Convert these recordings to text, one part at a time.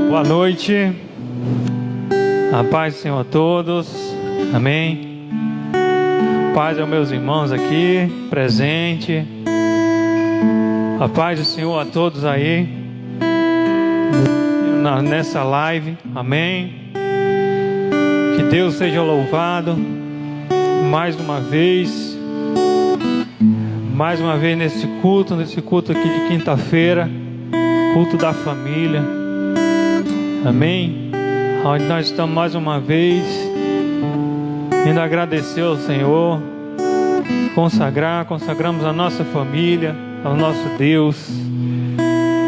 Boa noite, a paz do Senhor a todos, amém. Paz aos meus irmãos aqui, presente. A paz do Senhor a todos aí, nessa live, amém. Que Deus seja louvado, mais uma vez nesse culto aqui de quinta-feira, culto da família, amém. Onde nós estamos mais uma vez indo agradecer ao Senhor, consagramos a nossa família ao nosso Deus,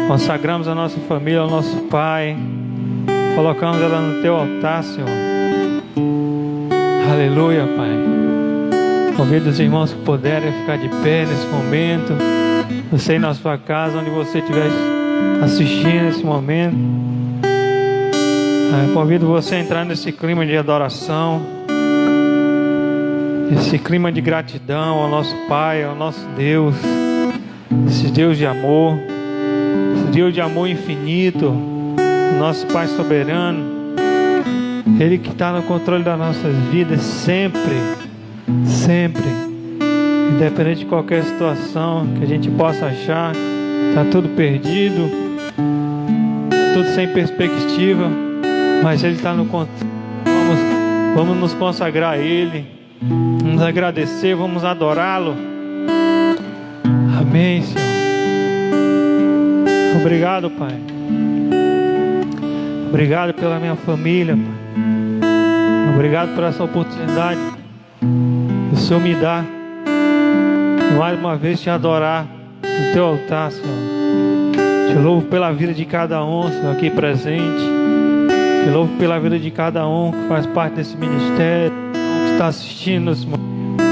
consagramos a nossa família ao nosso Pai, colocamos ela no Teu altar, Senhor. Aleluia, Pai. Convido os irmãos que puderem ficar de pé nesse momento. Você aí na sua casa, onde você estiver assistindo nesse momento, convido você a entrar nesse clima de adoração, esse clima de gratidão ao nosso Pai, ao nosso Deus, esse Deus de amor, esse Deus de amor infinito, nosso Pai soberano, Ele que está no controle das nossas vidas sempre, independente de qualquer situação que a gente possa achar, está tudo perdido, tudo sem perspectiva, mas Ele está no controle. Vamos nos consagrar a Ele, vamos agradecer, vamos adorá-lo. Amém, Senhor. Obrigado, Pai. Obrigado pela minha família, Pai. Obrigado por essa oportunidade que o Senhor me dá, mais uma vez te adorar no Teu altar, Senhor. Te louvo pela vida de cada um, Senhor, aqui presente. Te louvo pela vida de cada um que faz parte desse ministério, que está assistindo nesse momento.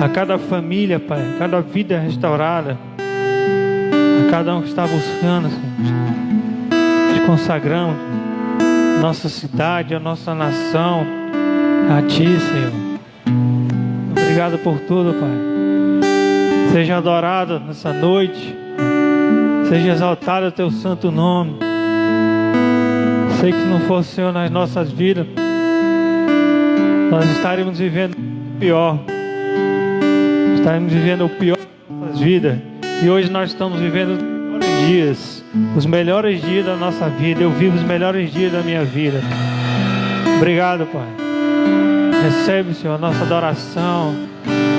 A cada família, Pai, a cada vida restaurada, a cada um que está buscando, Senhor. Te consagramos a nossa cidade, a nossa nação, a Ti, Senhor. Obrigado por tudo, Pai. Seja adorado nessa noite, seja exaltado o Teu santo nome. Sei que se não fosse o Senhor nas nossas vidas, nós estaríamos vivendo o pior. Estaremos vivendo o pior das nossas vidas. E hoje nós estamos vivendo os melhores dias da nossa vida. Eu vivo os melhores dias da minha vida. Obrigado, Pai. Recebe, Senhor, a nossa adoração.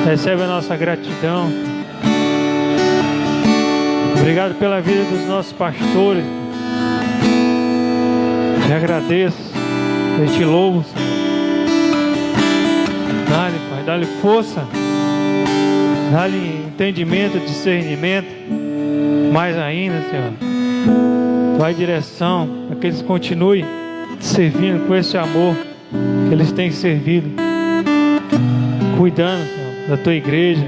Recebe a nossa gratidão. Obrigado pela vida dos nossos pastores. Te agradeço. Eu te louvo, Senhor. Dá-lhe, Pai, dá-lhe força. Dá-lhe entendimento, discernimento. Mais ainda, Senhor. Vai direção para que eles continuem servindo com esse amor que eles têm servido. Cuidando, Senhor, da Tua igreja.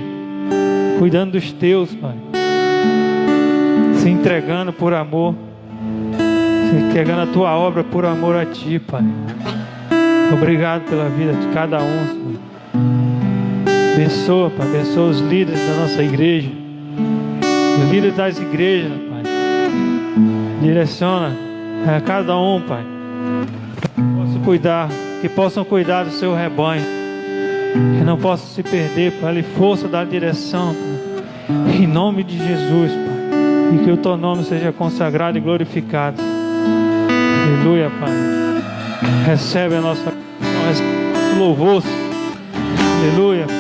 Cuidando dos Teus, Pai. Se entregando por amor. Se entregando a Tua obra por amor a Ti, Pai. Obrigado pela vida de cada um, Senhor. Abençoa, Pai, abençoa os líderes da nossa igreja, os líderes das igrejas, Pai. Direciona a cada um, Pai, que possam cuidar do Seu rebanho, que não possam se perder, Pai. Dá-lhe força, dá-lhe direção, Pai. Em nome de Jesus, Pai, e que o Teu nome seja consagrado e glorificado. Aleluia, Pai. Recebe a nossa louvor. Aleluia, Pai.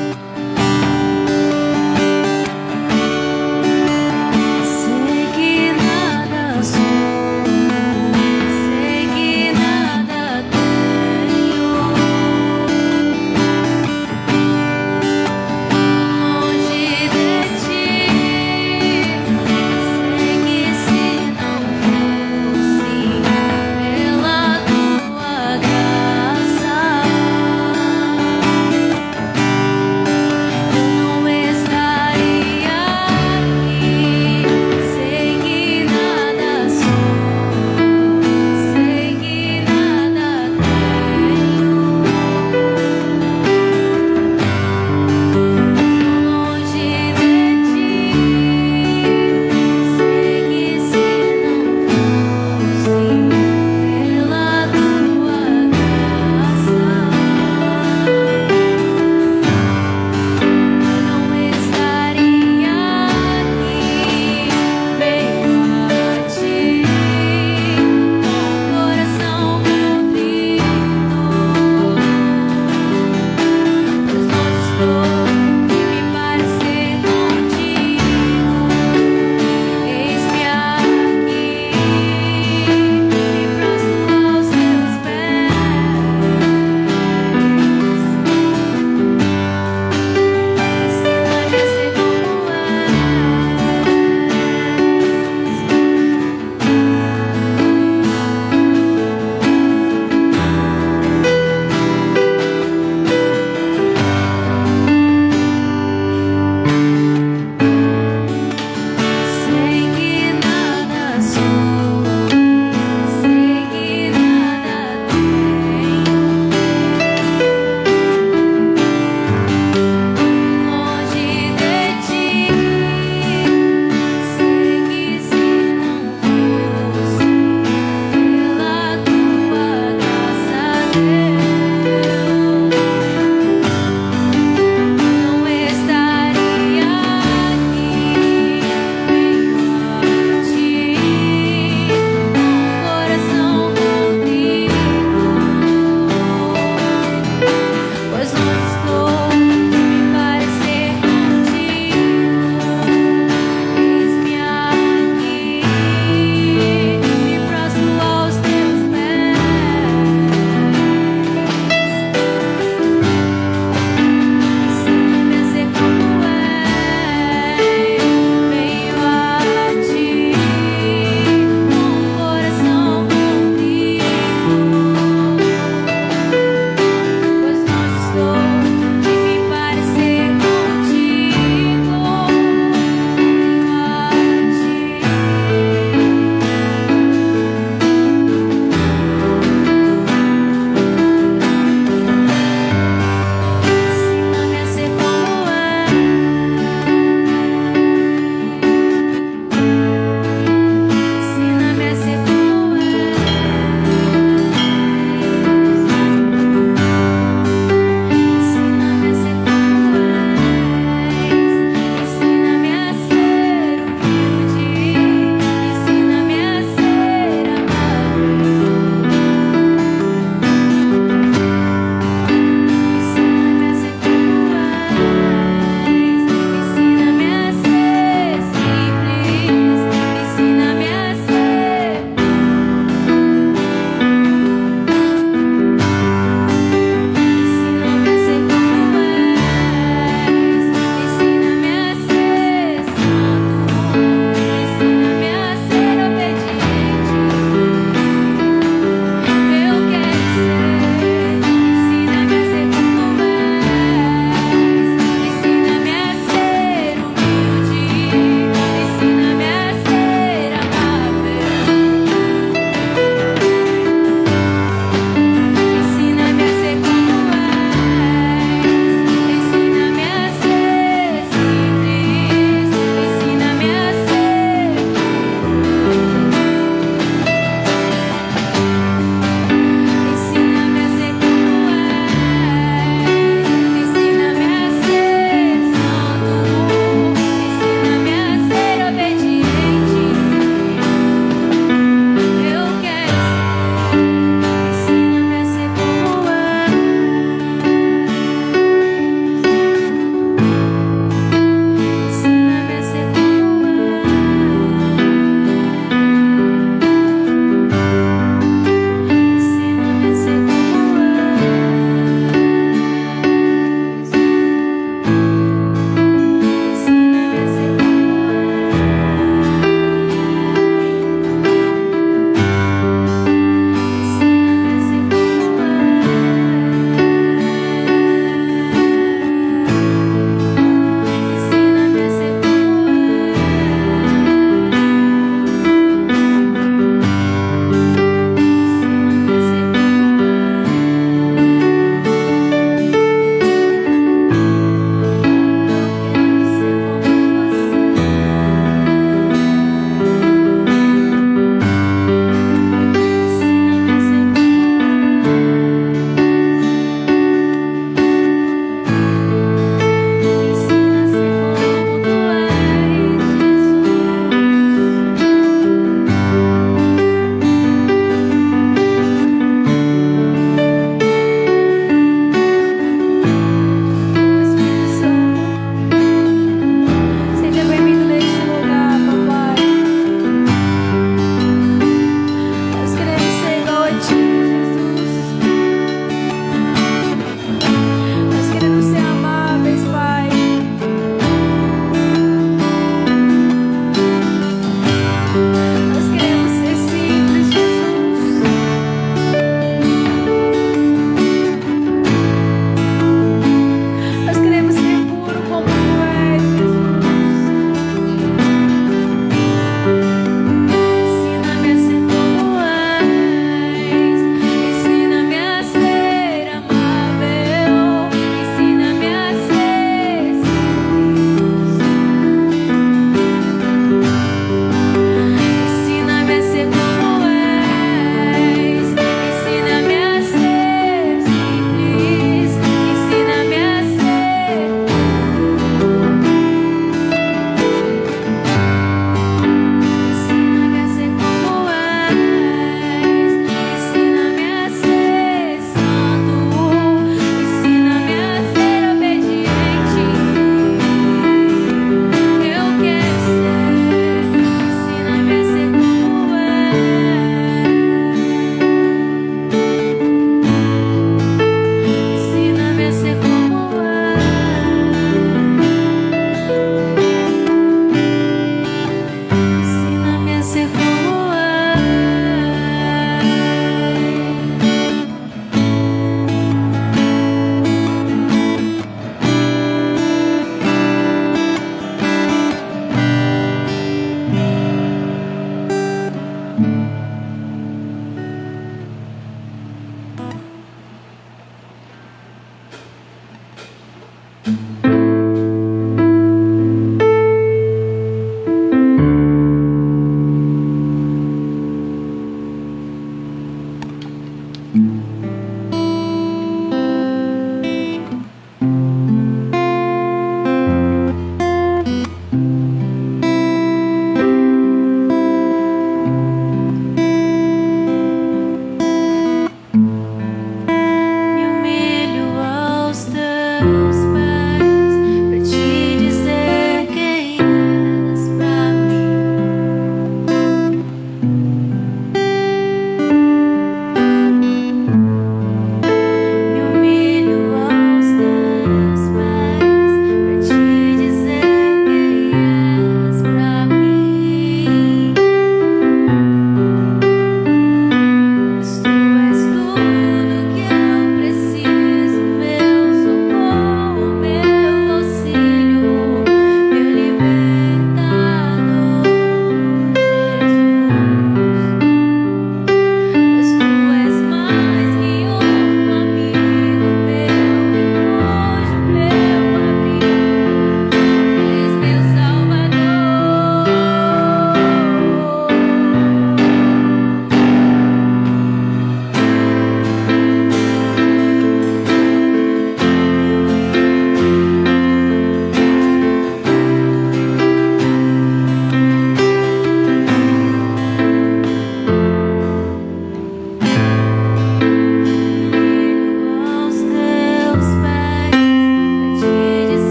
Não estaria aqui bem longe.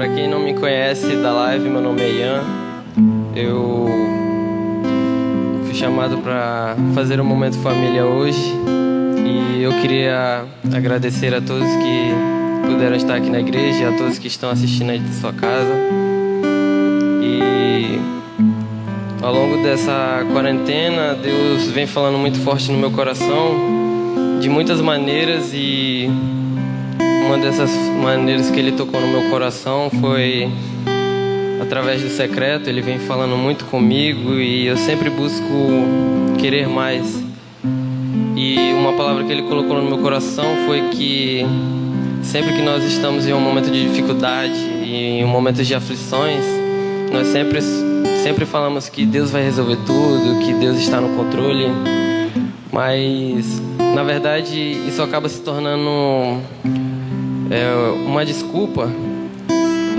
Para quem não me conhece da live, meu nome é Ian. Eu fui chamado para fazer um momento família hoje e eu queria agradecer a todos que puderam estar aqui na igreja, a todos que estão assistindo aí de sua casa. E ao longo dessa quarentena, Deus vem falando muito forte no meu coração de muitas maneiras, e uma dessas maneiras que Ele tocou no meu coração foi através do secreto. Ele vem falando muito comigo e eu sempre busco querer mais. E uma palavra que Ele colocou no meu coração foi que sempre que nós estamos em um momento de dificuldade, em um momento de aflições, nós sempre falamos que Deus vai resolver tudo, que Deus está no controle. Mas, na verdade, isso acaba se tornando uma desculpa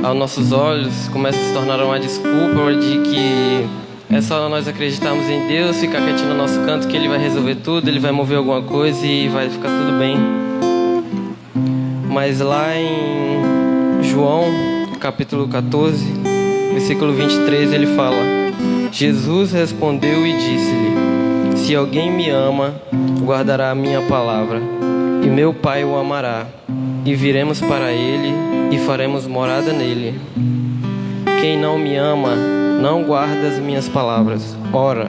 aos nossos olhos. Começa a se tornar uma desculpa de que é só nós acreditarmos em Deus, ficar quietinho no nosso canto, que Ele vai resolver tudo, Ele vai mover alguma coisa e vai ficar tudo bem. Mas lá em João, capítulo 14, versículo 23, ele fala: Jesus respondeu e disse-lhe: se alguém me ama, guardará a minha palavra, e meu Pai o amará, e viremos para ele e faremos morada nele. Quem não me ama, não guarda as minhas palavras. Ora,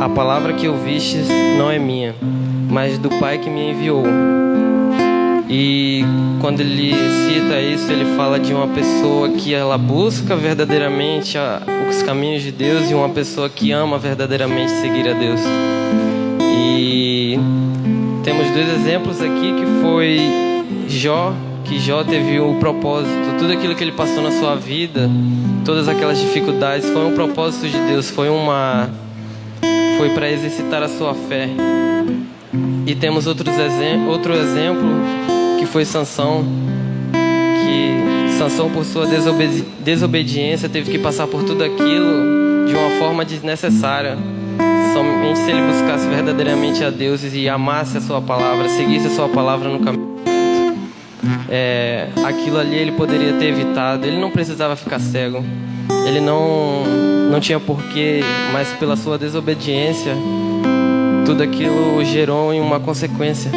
a palavra que ouvistes não é minha, mas do Pai que me enviou. E quando ele cita isso, ele fala de uma pessoa que ela busca verdadeiramente os caminhos de Deus, e uma pessoa que ama verdadeiramente seguir a Deus. E temos dois exemplos aqui, que foi Jó, que Jó teve o propósito, tudo aquilo que ele passou na sua vida, todas aquelas dificuldades, foi um propósito de Deus, foi para exercitar a sua fé. E temos outro exemplo, que foi Sansão, que Sansão, por sua desobediência, teve que passar por tudo aquilo de uma forma desnecessária. Somente se ele buscasse verdadeiramente a Deus e amasse a sua palavra, seguisse a sua palavra no caminho, aquilo ali ele poderia ter evitado. Ele não precisava ficar cego, ele não tinha porquê, mas pela sua desobediência, tudo aquilo gerou em uma consequência.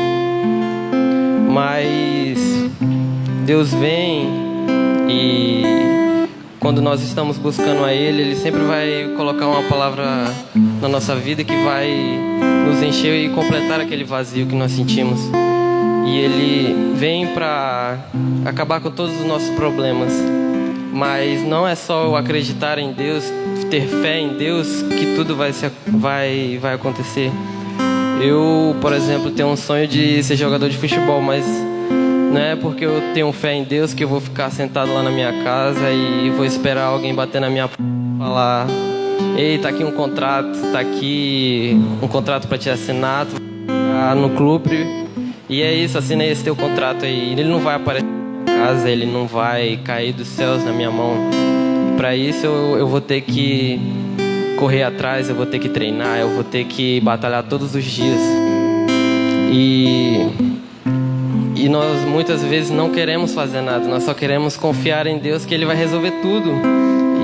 Mas Deus vem, e quando nós estamos buscando a Ele, Ele sempre vai colocar uma palavra na nossa vida que vai nos encher e completar aquele vazio que nós sentimos. E Ele vem para acabar com todos os nossos problemas. Mas não é só eu acreditar em Deus, ter fé em Deus, que tudo vai acontecer. Eu, por exemplo, tenho um sonho de ser jogador de futebol, mas não é porque eu tenho fé em Deus que eu vou ficar sentado lá na minha casa e vou esperar alguém bater na minha porta e falar: ei, tá aqui um contrato, tá aqui um contrato para te assinar, tu vai no clube, e é isso, assina esse teu contrato aí. Ele não vai aparecer na minha casa, ele não vai cair dos céus na minha mão. Para isso eu vou ter que correr atrás, eu vou ter que treinar, eu vou ter que batalhar todos os dias. E nós muitas vezes não queremos fazer nada, nós só queremos confiar em Deus que Ele vai resolver tudo.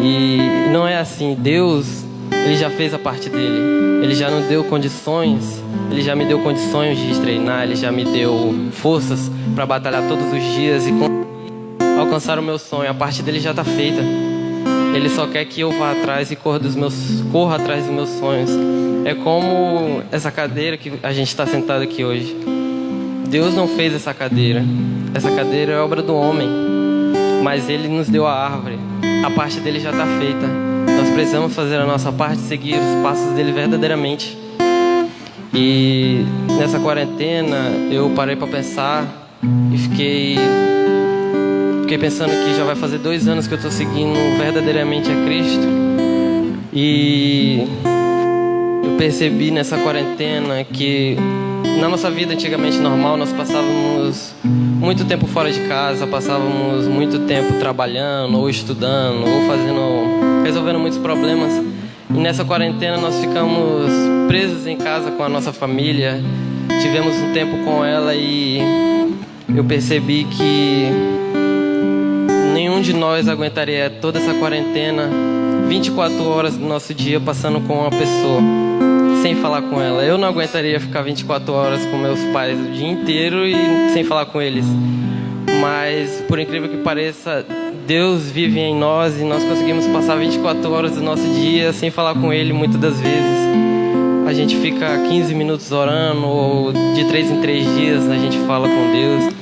E não é assim. Deus, Ele já fez a parte dele, Ele já nos deu condições, Ele já me deu condições de treinar, Ele já me deu forças para batalhar todos os dias e alcançar o meu sonho. A parte dele já está feita. Ele só quer que eu vá atrás e corra atrás dos meus sonhos. É como essa cadeira que a gente está sentado aqui hoje. Deus não fez essa cadeira. Essa cadeira é obra do homem, mas Ele nos deu a árvore. A parte dele já está feita. Nós precisamos fazer a nossa parte, seguir os passos dele verdadeiramente. E nessa quarentena eu parei para pensar e fiquei pensando que já vai fazer 2 anos que eu estou seguindo verdadeiramente a Cristo. E eu percebi nessa quarentena que na nossa vida antigamente normal, nós passávamos muito tempo fora de casa, passávamos muito tempo trabalhando, ou estudando, ou resolvendo muitos problemas. E nessa quarentena nós ficamos presos em casa com a nossa família, tivemos um tempo com ela, e eu percebi que nenhum de nós aguentaria toda essa quarentena, 24 horas do nosso dia passando com uma pessoa, sem falar com ela. Eu não aguentaria ficar 24 horas com meus pais o dia inteiro e sem falar com eles. Mas, por incrível que pareça, Deus vive em nós e nós conseguimos passar 24 horas do nosso dia sem falar com Ele muitas das vezes. A gente fica 15 minutos orando, ou de 3 em 3 dias a gente fala com Deus.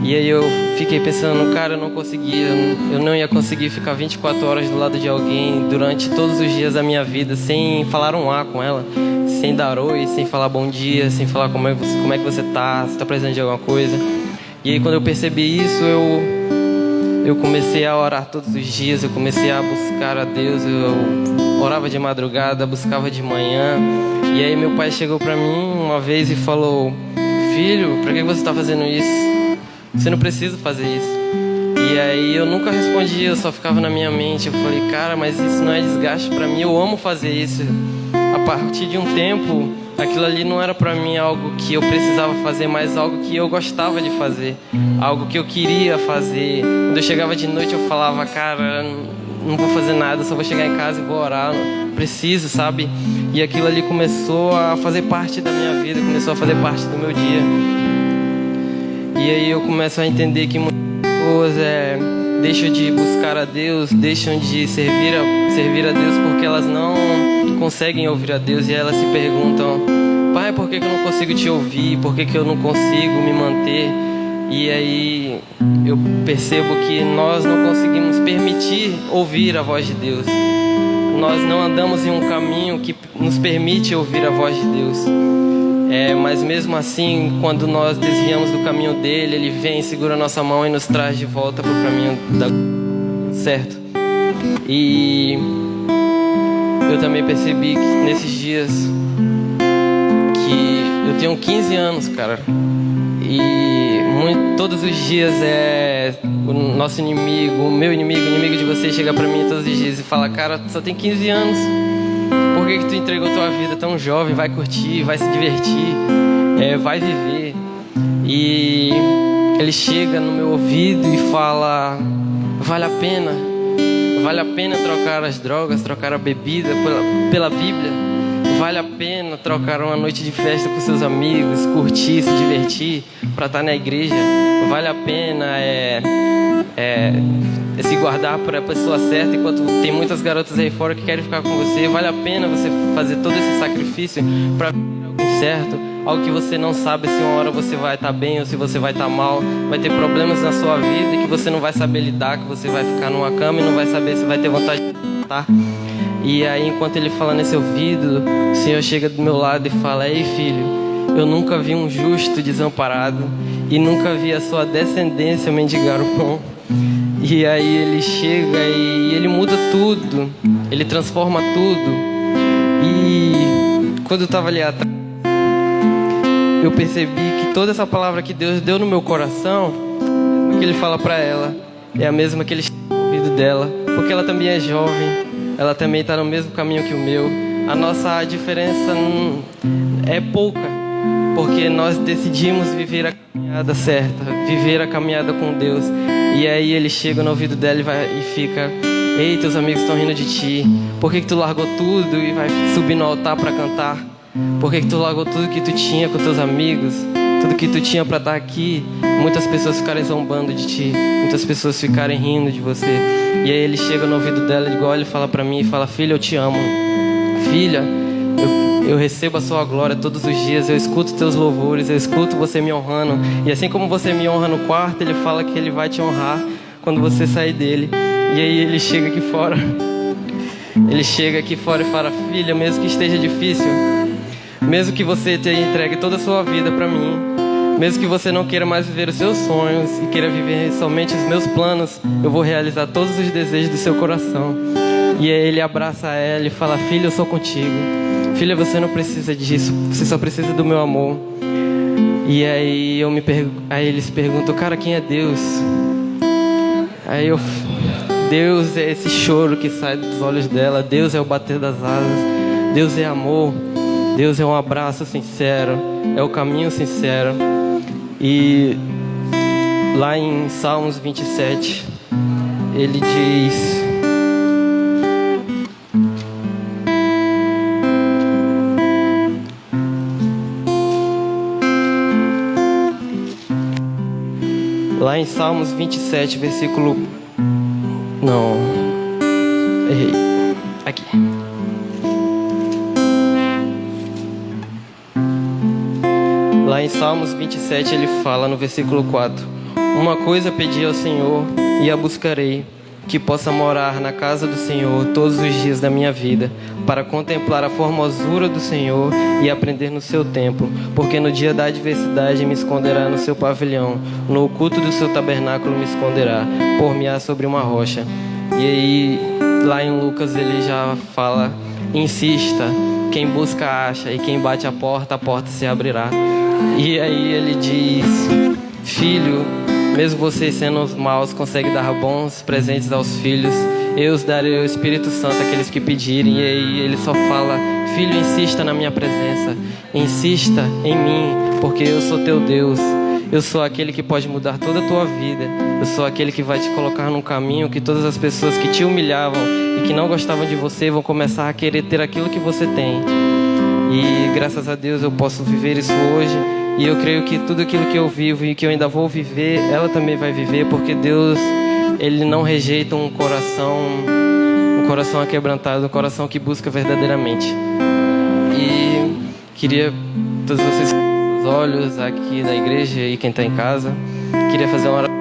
E aí eu fiquei pensando, cara, eu não conseguia, eu não ia conseguir ficar 24 horas do lado de alguém durante todos os dias da minha vida, sem falar um A com ela, sem dar oi, sem falar bom dia, sem falar como é que você tá, se tá precisando de alguma coisa. E aí quando eu percebi isso, eu comecei a orar todos os dias, eu comecei a buscar a Deus, eu orava de madrugada, buscava de manhã. E aí meu pai chegou pra mim uma vez e falou, filho, pra que você tá fazendo isso? Você não precisa fazer isso. E aí eu nunca respondi, eu só ficava na minha mente. Eu falei, cara, mas isso não é desgaste pra mim, eu amo fazer isso. A partir de um tempo, aquilo ali não era pra mim algo que eu precisava fazer, mas algo que eu gostava de fazer, algo que eu queria fazer. Quando eu chegava de noite eu falava, cara, não vou fazer nada, só vou chegar em casa e vou orar, não preciso, sabe? E aquilo ali começou a fazer parte da minha vida, começou a fazer parte do meu dia. E aí eu começo a entender que muitas pessoas deixam de buscar a Deus, deixam de servir a Deus porque elas não conseguem ouvir a Deus. E elas se perguntam, pai, por que eu não consigo te ouvir? Por que eu não consigo me manter? E aí eu percebo que nós não conseguimos permitir ouvir a voz de Deus. Nós não andamos em um caminho que nos permite ouvir a voz de Deus. Mas mesmo assim, quando nós desviamos do caminho dele, ele vem, segura a nossa mão e nos traz de volta para o caminho certo. E eu também percebi que nesses dias que eu tenho 15 anos, cara, e todos os dias o nosso inimigo, o meu inimigo, o inimigo de você chega para mim todos os dias e fala, cara, só tem 15 anos. Por que tu entregou tua vida tão jovem? Vai curtir, vai se divertir, vai viver. E ele chega no meu ouvido e fala, vale a pena trocar as drogas, trocar a bebida pela Bíblia. Vale a pena trocar uma noite de festa com seus amigos, curtir, se divertir, para estar na igreja. Vale a pena se guardar para a pessoa certa, enquanto tem muitas garotas aí fora que querem ficar com você. Vale a pena você fazer todo esse sacrifício para algo certo, algo que você não sabe se uma hora você vai estar bem ou se você vai estar mal. Vai ter problemas na sua vida que você não vai saber lidar, que você vai ficar numa cama e não vai saber se vai ter vontade de voltar. E aí, enquanto ele fala nesse ouvido, o Senhor chega do meu lado e fala, ei filho, eu nunca vi um justo desamparado e nunca vi a sua descendência mendigar o pão. E aí ele chega e ele muda tudo, ele transforma tudo. E quando eu estava ali atrás, eu percebi que toda essa palavra que Deus deu no meu coração, que ele fala para ela, é a mesma que ele chega no ouvido dela, porque ela também é jovem, ela também está no mesmo caminho que o meu. A nossa diferença é pouca, porque nós decidimos viver a caminhada certa, viver a caminhada com Deus. E aí ele chega no ouvido dela e fica, ei, teus amigos estão rindo de ti. Por que tu largou tudo e vai subir no altar para cantar? Por que tu largou tudo que tu tinha com teus amigos? Tudo que tu tinha para estar aqui? Muitas pessoas ficarem zombando de ti, muitas pessoas ficarem rindo de você. E aí ele chega no ouvido dela, igual ele fala para mim e fala, filha, eu te amo. Filha, eu recebo a sua glória todos os dias, eu escuto teus louvores, eu escuto você me honrando. E assim como você me honra no quarto, ele fala que ele vai te honrar quando você sair dele. E aí ele chega aqui fora. Ele chega aqui fora e fala, filha, mesmo que esteja difícil, mesmo que você tenha entregue toda a sua vida para mim, mesmo que você não queira mais viver os seus sonhos e queira viver somente os meus planos, eu vou realizar todos os desejos do seu coração. E aí ele abraça ela e fala, filha, eu sou contigo. Filha, você não precisa disso, você só precisa do meu amor. E aí aí eles perguntam, cara, quem é Deus? Deus é esse choro que sai dos olhos dela, Deus é o bater das asas, Deus é amor, Deus é um abraço sincero, é o caminho sincero. E lá em Salmos 27, ele diz: lá em Salmos 27, versículo... Não, errei. Aqui. Lá em Salmos 27 ele fala no versículo 4: uma coisa pedi ao Senhor e a buscarei, que possa morar na casa do Senhor todos os dias da minha vida, para contemplar a formosura do Senhor e aprender no seu templo, porque no dia da adversidade me esconderá no seu pavilhão, no oculto do seu tabernáculo me esconderá, por-me-á sobre uma rocha. E aí, lá em Lucas ele já fala: insista, quem busca acha, e quem bate a porta se abrirá. E aí ele diz: filho, mesmo vocês sendo maus, conseguem dar bons presentes aos filhos. Eu os darei o Espírito Santo àqueles que pedirem. E aí ele só fala: filho, insista na minha presença, insista em mim, porque eu sou teu Deus. Eu sou aquele que pode mudar toda a tua vida. Eu sou aquele que vai te colocar num caminho que todas as pessoas que te humilhavam e que não gostavam de você vão começar a querer ter aquilo que você tem. E graças a Deus eu posso viver isso hoje. E eu creio que tudo aquilo que eu vivo e que eu ainda vou viver, ela também vai viver, porque Deus, Ele não rejeita um coração aquebrantado, um coração que busca verdadeiramente. E queria todos vocês com os olhos aqui da igreja e quem está em casa, queria fazer uma oração.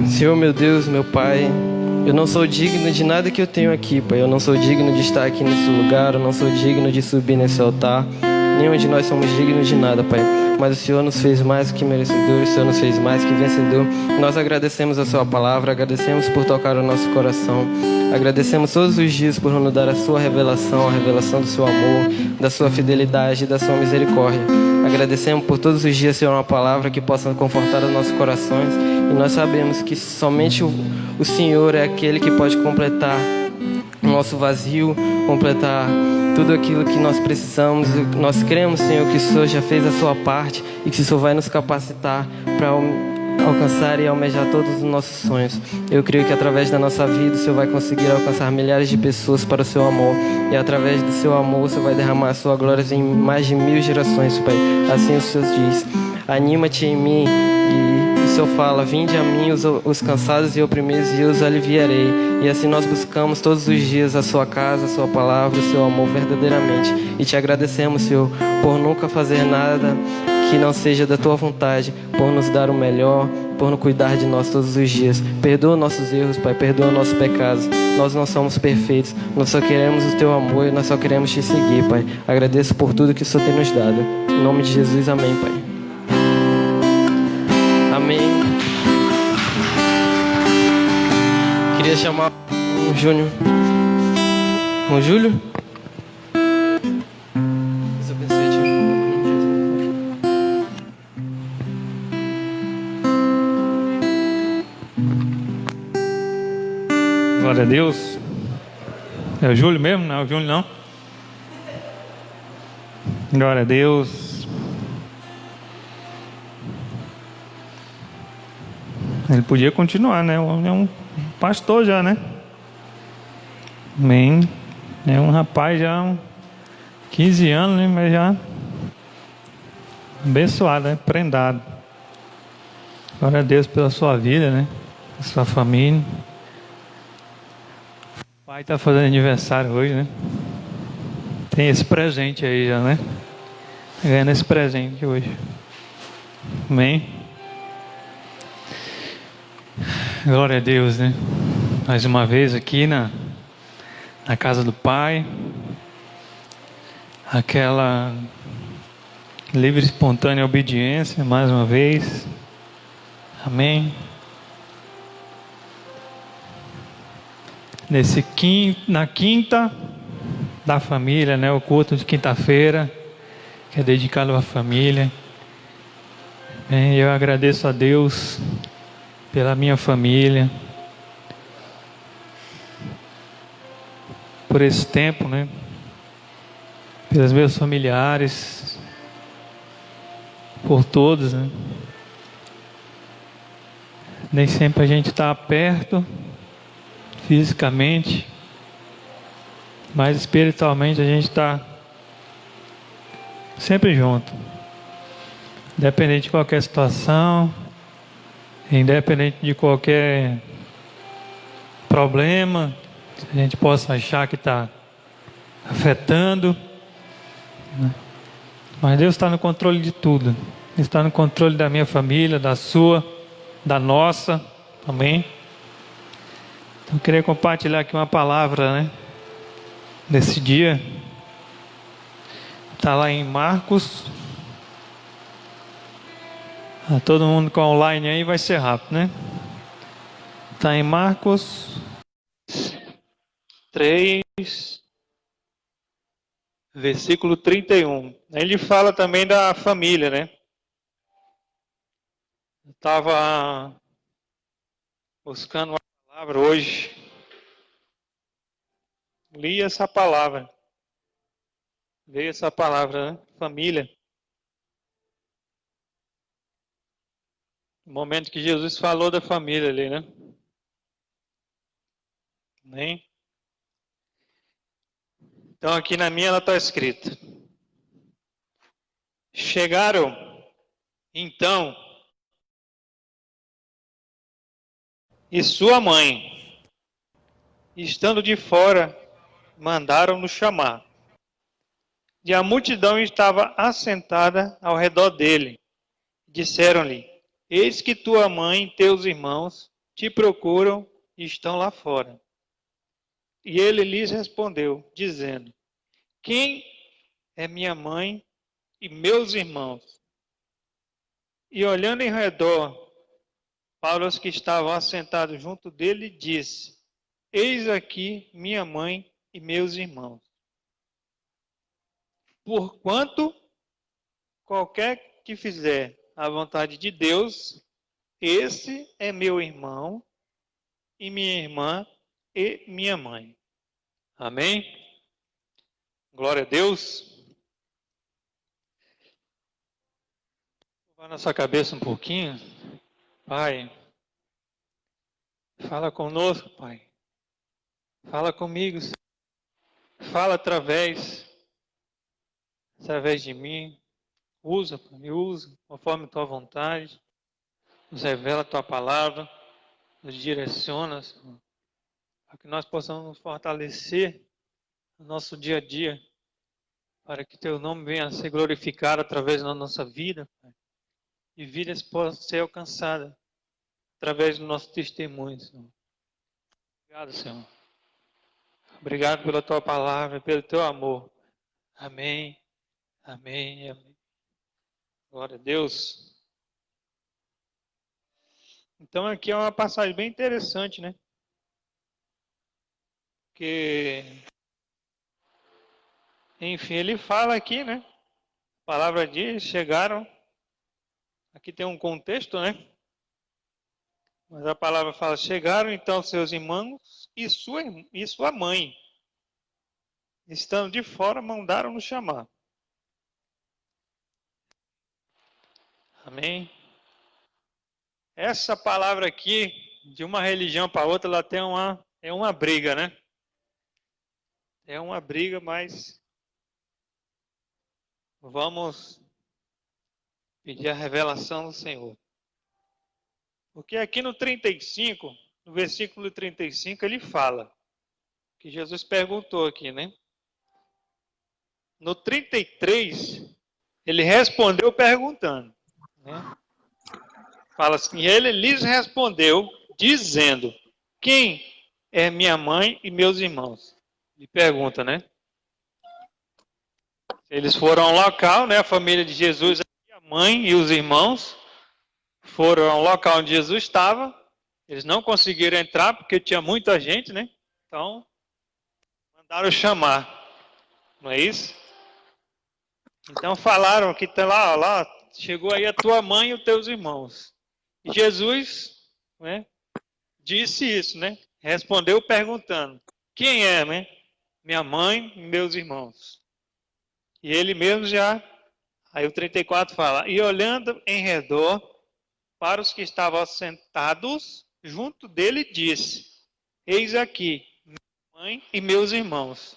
Senhor, meu Deus, meu Pai, eu não sou digno de nada que eu tenho aqui, Pai. Eu não sou digno de estar aqui nesse lugar, eu não sou digno de subir nesse altar. Nenhum de nós somos dignos de nada, Pai. Mas o Senhor nos fez mais que merecedor, o Senhor nos fez mais que vencedor. Nós agradecemos a Sua palavra, agradecemos por tocar o nosso coração. Agradecemos todos os dias por nos dar a Sua revelação, a revelação do Seu amor, da Sua fidelidade e da Sua misericórdia. Agradecemos por todos os dias, Senhor, uma palavra que possa confortar os nossos corações. E nós sabemos que somente o Senhor é aquele que pode completar o nosso vazio, completar tudo aquilo que nós precisamos. Nós cremos, Senhor, que o Senhor já fez a sua parte e que o Senhor vai nos capacitar para alcançar e almejar todos os nossos sonhos. Eu creio que através da nossa vida o Senhor vai conseguir alcançar milhares de pessoas para o seu amor, e através do seu amor o Senhor vai derramar a sua glória em mais de 1000 gerações, Pai. Assim o Senhor diz: anima-te em mim. E o Senhor fala: vinde a mim os cansados e oprimidos, e eu os aliviarei. E assim nós buscamos todos os dias a sua casa, a sua palavra, o seu amor verdadeiramente. E te agradecemos, Senhor, por nunca fazer nada que não seja da tua vontade, por nos dar o melhor, por nos cuidar de nós todos os dias. Perdoa nossos erros, Pai, perdoa nossos pecados. Nós não somos perfeitos, nós só queremos o teu amor e nós só queremos te seguir, Pai. Agradeço por tudo que o Senhor tem nos dado. Em nome de Jesus, amém, Pai. Amém. Queria chamar o Júnior. O Júlio? Deus abençoe, tio. Glória a Deus. É o Júlio mesmo? Não é o Júlio, não? Glória a Deus. Ele podia continuar, né? O homem é um pastor já, né? Amém. É um rapaz já, 15 anos, né? Mas já abençoado, né? Prendado. Glória a Deus pela sua vida, né? Pela sua família. O pai está fazendo aniversário hoje, né? Tem esse presente aí já, né? Ganhando esse presente hoje. Amém. Glória a Deus, né? Mais uma vez aqui na casa do Pai. Aquela livre e espontânea obediência, mais uma vez. Amém. Na quinta da família, né? O culto de quinta-feira, que é dedicado à família. Bem, eu agradeço a Deus pela minha família, por esse tempo, né? Pelos meus familiares, por todos, né? Nem sempre a gente está perto, fisicamente, mas espiritualmente a gente está sempre junto. Independente de qualquer situação, independente de qualquer problema que a gente possa achar que está afetando, né? Mas Deus está no controle de tudo. Ele está no controle da minha família, da sua, da nossa, amém? Então eu queria compartilhar aqui uma palavra, né? Nesse dia. Está lá em Marcos. Todo mundo com online aí vai ser rápido, né? Está em Marcos 3, versículo 31. Ele fala também da família, né? Eu estava buscando uma palavra hoje. Li essa palavra. Veio essa palavra, né? Família. O momento que Jesus falou da família ali, né? Amém? Então aqui na minha ela está escrita. Chegaram, então, e sua mãe, estando de fora, mandaram-no chamar. E a multidão estava assentada ao redor dele. Disseram-lhe: Eis que tua mãe e teus irmãos te procuram e estão lá fora. E ele lhes respondeu, dizendo: Quem é minha mãe e meus irmãos? E olhando em redor para os que estavam assentados junto dele, disse: Eis aqui minha mãe e meus irmãos. Porquanto qualquer que fizer a vontade de Deus, esse é meu irmão e minha irmã e minha mãe. Amém? Glória a Deus. Vou na sua cabeça um pouquinho. Pai, fala conosco, Pai. Fala comigo. Fala através de mim. Usa, me usa, conforme a tua vontade. Nos revela a tua palavra. Nos direciona, Senhor, para que nós possamos nos fortalecer no nosso dia a dia, para que teu nome venha a ser glorificado através da nossa vida, Pai, e vidas possam ser alcançadas através do nosso testemunho, Senhor. Obrigado, Senhor. Obrigado pela tua palavra, pelo teu amor. Amém, amém e amém. Glória a Deus. Então aqui é uma passagem bem interessante, né? Porque, enfim, ele fala aqui, né? A palavra diz, chegaram. Aqui tem um contexto, né? Mas a palavra fala, chegaram então seus irmãos e sua mãe, estando de fora, mandaram-nos chamar. Amém? Essa palavra aqui, de uma religião para outra, ela tem uma briga, né? É uma briga, mas vamos pedir a revelação do Senhor. Porque aqui no 35, no versículo 35, ele fala, que Jesus perguntou aqui, né? No 33, ele respondeu perguntando, né? Fala assim, ele lhes respondeu, dizendo, quem é minha mãe e meus irmãos? Ele pergunta, né? Eles foram ao local, né? A família de Jesus, a mãe e os irmãos, foram ao local onde Jesus estava. Eles não conseguiram entrar, porque tinha muita gente, né? Então, mandaram chamar. Não é isso? Então falaram que tá lá, chegou aí a tua mãe e os teus irmãos. E Jesus, né, disse isso, né? Respondeu perguntando, quem é, né? Minha mãe e meus irmãos. E ele mesmo já, aí o 34 fala, e olhando em redor para os que estavam sentados junto dele, disse: Eis aqui minha mãe e meus irmãos.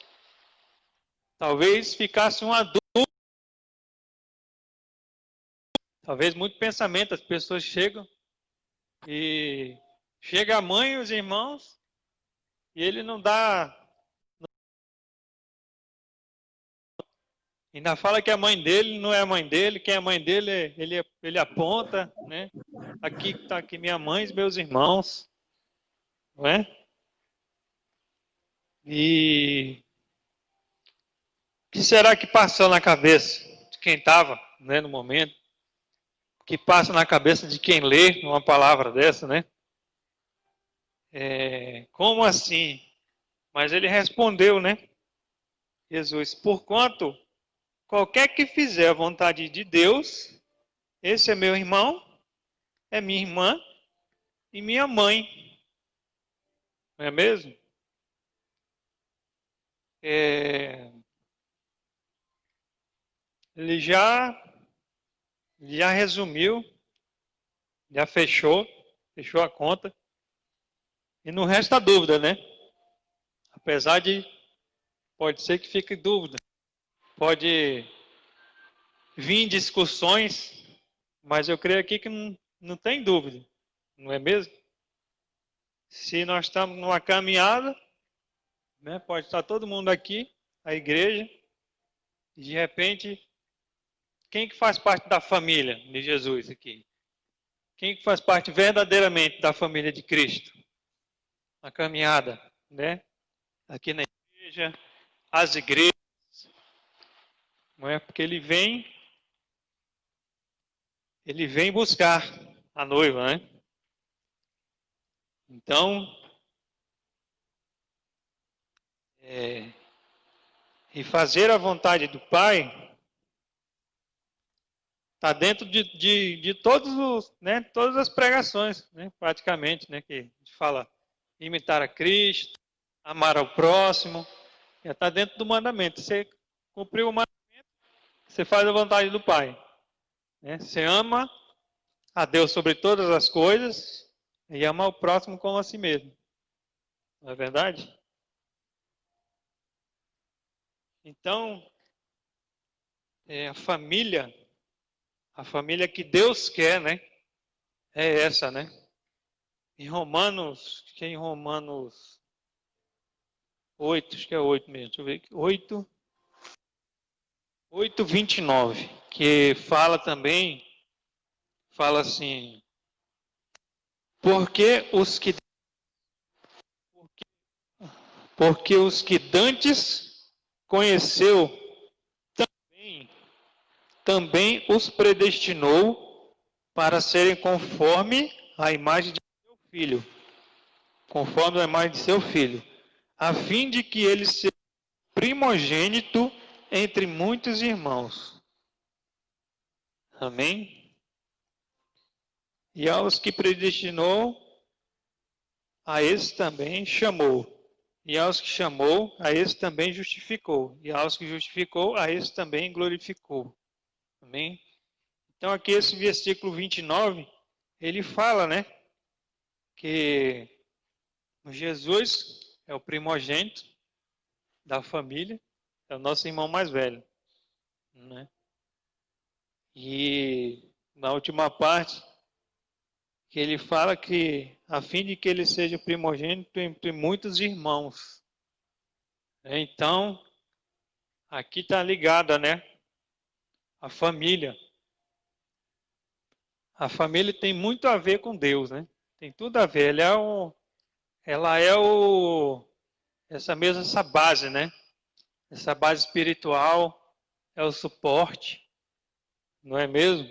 Talvez ficasse uma dúvida, talvez muito pensamento, as pessoas chegam e chega a mãe e os irmãos e ele não dá, ainda fala que a mãe dele não é a mãe dele, quem é a mãe dele ele aponta, né? Aqui está aqui minha mãe e meus irmãos, não é? E o que será que passou na cabeça de quem estava, né, no momento? O que passa na cabeça de quem lê uma palavra dessa, né? Como assim? Mas ele respondeu, né? Jesus, porquanto qualquer que fizer a vontade de Deus, esse é meu irmão, é minha irmã e minha mãe. Não é mesmo? Ele já resumiu, já fechou a conta. E não resta dúvida, né? Apesar de, pode ser que fique dúvida. Pode vir discussões, mas eu creio aqui que não tem dúvida. Não é mesmo? Se nós estamos numa caminhada, né, pode estar todo mundo aqui, a igreja, e de repente, quem que faz parte da família de Jesus aqui? Quem que faz parte verdadeiramente da família de Cristo? Na caminhada, né? Aqui na igreja, as igrejas, não é? Porque ele vem buscar a noiva, né? Então, e fazer a vontade do Pai está dentro de todos os, né, todas as pregações, né, praticamente, né, que a gente fala imitar a Cristo, amar ao próximo, já está dentro do mandamento. Você cumpriu o mandamento, você faz a vontade do Pai. Né? Você ama a Deus sobre todas as coisas e ama o próximo como a si mesmo. Não é verdade? Então, a família que Deus quer, né? É essa, né? Em Romanos 8, acho que é 8 mesmo, deixa eu ver aqui, 8:29, que fala também, fala assim, porque os que dantes conheceu, também os predestinou para serem conforme a imagem de seu filho, a fim de que ele seja primogênito entre muitos irmãos. Amém? E aos que predestinou, a esse também chamou. E aos que chamou, a esse também justificou. E aos que justificou, a esse também glorificou. Amém? Então aqui esse versículo 29, ele fala, né? Que Jesus é o primogênito da família, é o nosso irmão mais velho. Né? E na última parte, que ele fala que a fim de que ele seja primogênito entre muitos irmãos. Então, aqui está ligada, né? A família. A família tem muito a ver com Deus, né? Tem tudo a ver. Essa base, né? Essa base espiritual é o suporte, não é mesmo?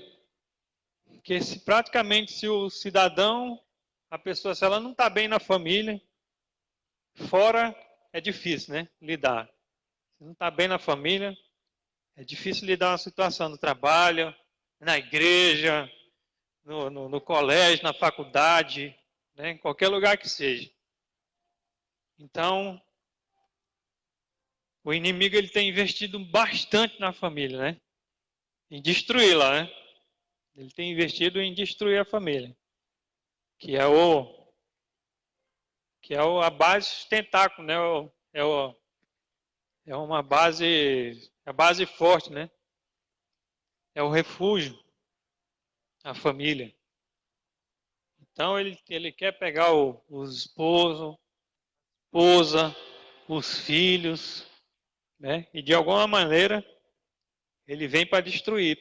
Porque praticamente se o cidadão, a pessoa, se ela não está bem na família, fora é difícil, né? Lidar. Se não está bem na família, é difícil lidar uma situação no trabalho, na igreja, no colégio, na faculdade, né? Em qualquer lugar que seja. Então, o inimigo ele tem investido bastante na família, né? Em destruí-la, né? Ele tem investido em destruir a família, que é a base sustentáculo, né? É uma base, a base forte, né? É o refúgio, a família. Então ele quer pegar os esposos, esposa, os filhos, né? E de alguma maneira ele vem para destruir,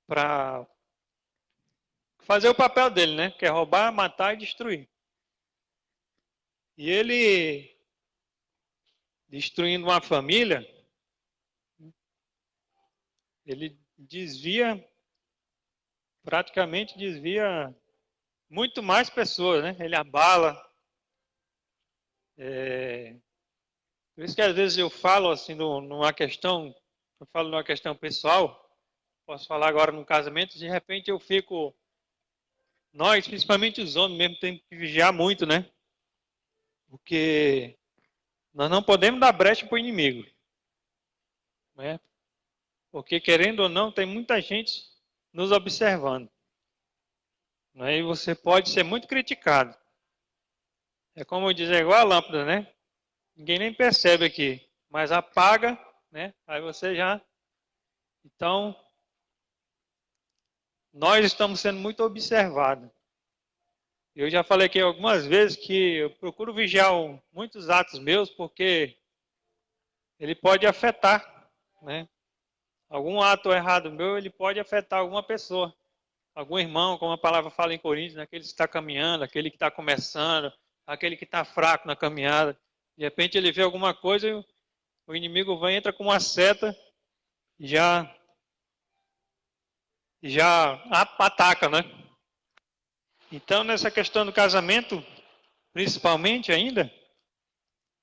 para fazer o papel dele, né? Que é roubar, matar e destruir. E ele, destruindo uma família, ele praticamente desvia muito mais pessoas, né? Ele abala. Por isso que às vezes eu falo assim numa questão, eu falo numa questão pessoal, posso falar agora num casamento, de repente eu fico, nós, principalmente os homens mesmo, temos que vigiar muito, né? Porque nós não podemos dar brecha para o inimigo, né? Porque querendo ou não, tem muita gente nos observando, né? E você pode ser muito criticado. É como eu dizer, igual a lâmpada, né? Ninguém nem percebe aqui, mas apaga, né? Aí você já... Então, nós estamos sendo muito observados. Eu já falei aqui algumas vezes que eu procuro vigiar muitos atos meus, porque ele pode afetar, né? Algum ato errado meu, ele pode afetar alguma pessoa. Algum irmão, como a palavra fala em Coríntios, aquele que está caminhando, aquele que está começando, aquele que está fraco na caminhada. De repente ele vê alguma coisa e o inimigo vem, entra com uma seta e já ataca, né? Então, nessa questão do casamento, principalmente ainda,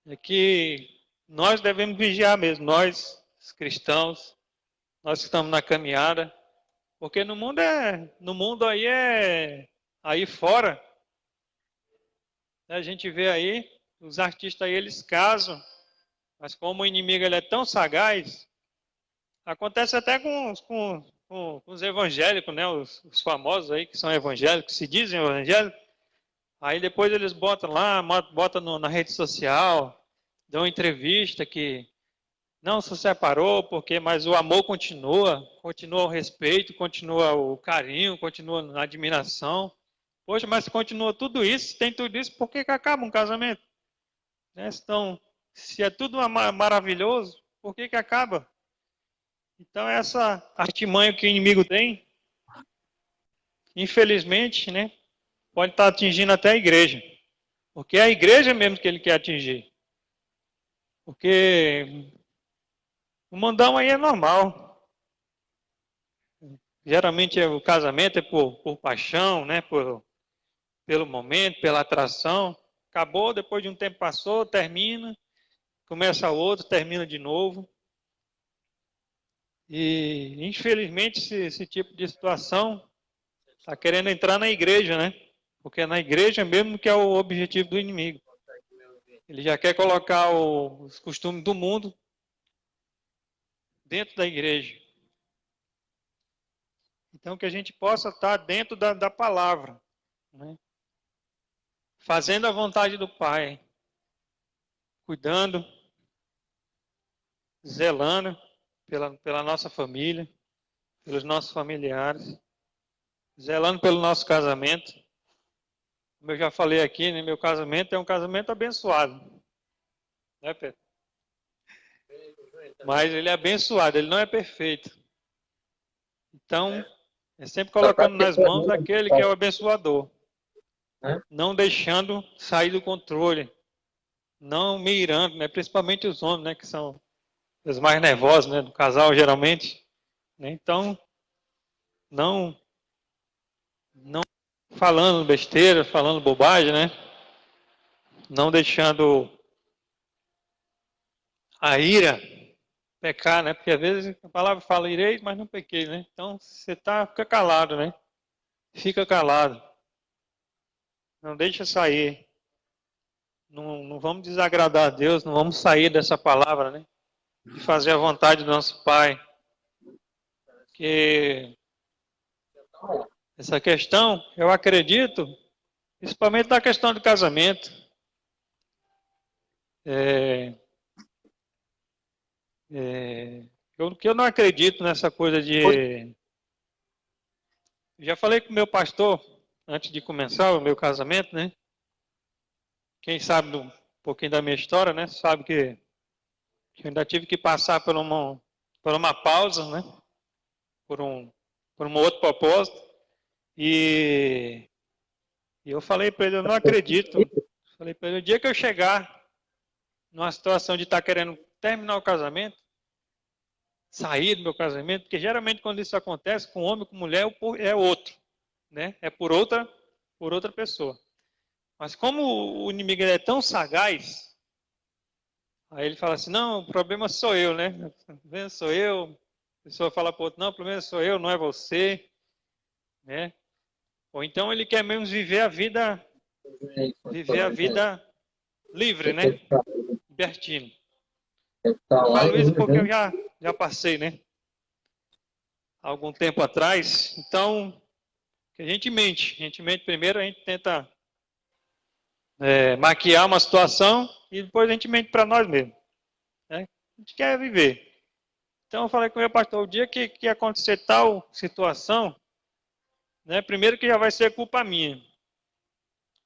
é que nós devemos vigiar mesmo, nós, os cristãos, nós que estamos na caminhada, porque no mundo aí fora, né, a gente vê aí, os artistas aí, eles casam, mas como o inimigo ele é tão sagaz, acontece até com os evangélicos, né, os famosos aí que são evangélicos, se dizem evangélicos, aí depois eles botam lá, botam na rede social, dão entrevista que não se separou, mas o amor continua o respeito, continua o carinho, continua a admiração. Poxa, mas se continua tudo isso, tem tudo isso, por que acaba um casamento? Né? Então, se é tudo maravilhoso, por que acaba? Então, essa artimanha que o inimigo tem, infelizmente, né, pode estar atingindo até a igreja. Porque é a igreja mesmo que ele quer atingir. Porque o mundão aí é normal. Geralmente o casamento é por paixão, né? Pelo momento, pela atração. Acabou, depois de um tempo passou, termina, começa outro, termina de novo. E infelizmente esse tipo de situação está querendo entrar na igreja, né? Porque é na igreja mesmo que é o objetivo do inimigo. Ele já quer colocar os costumes do mundo dentro da igreja. Então, que a gente possa estar dentro da palavra, né? Fazendo a vontade do Pai, cuidando, zelando pela nossa família, pelos nossos familiares, zelando pelo nosso casamento. Como eu já falei aqui, né, meu casamento é um casamento abençoado, né, Pedro? Mas ele é abençoado, ele não é perfeito. Então, é sempre colocando nas mãos daquele que é o abençoador. Não deixando sair do controle. Não mirando, né? Principalmente os homens, né? Que são os mais nervosos, né? Do casal, geralmente. Né? Então, não falando besteira, falando bobagem, né? Não deixando a ira pecar, né? Porque às vezes a palavra fala irei, mas não pequei, né? Então, você fica calado, né? Fica calado. Não deixa sair. Não vamos desagradar a Deus, não vamos sair dessa palavra, né? De fazer a vontade do nosso Pai. Porque essa questão, eu acredito, principalmente na questão do casamento. Eu não acredito nessa coisa de... Já falei com o meu pastor, antes de começar o meu casamento, né? Quem sabe um pouquinho da minha história, né? Sabe que eu ainda tive que passar por uma pausa, né? Por um outro propósito. E eu falei para ele, eu não acredito. Falei para ele, o dia que eu chegar numa situação de estar querendo terminar o casamento, sair do meu casamento, porque geralmente quando isso acontece com homem, com mulher, é outro, né? É por outra pessoa. Mas como o inimigo é tão sagaz, aí ele fala assim, não, o problema sou eu, né? O problema sou eu. A pessoa fala para o outro, não, o problema sou eu, não é você, né? Ou então ele quer mesmo viver a vida livre, né? Libertino. Eu falo isso porque eu já passei, né? Há algum tempo atrás. Então, que a gente mente primeiro, a gente tenta maquiar uma situação e depois a gente mente para nós mesmos, né? A gente quer viver. Então eu falei com o meu pastor, o dia que acontecer tal situação, né, primeiro que já vai ser culpa minha.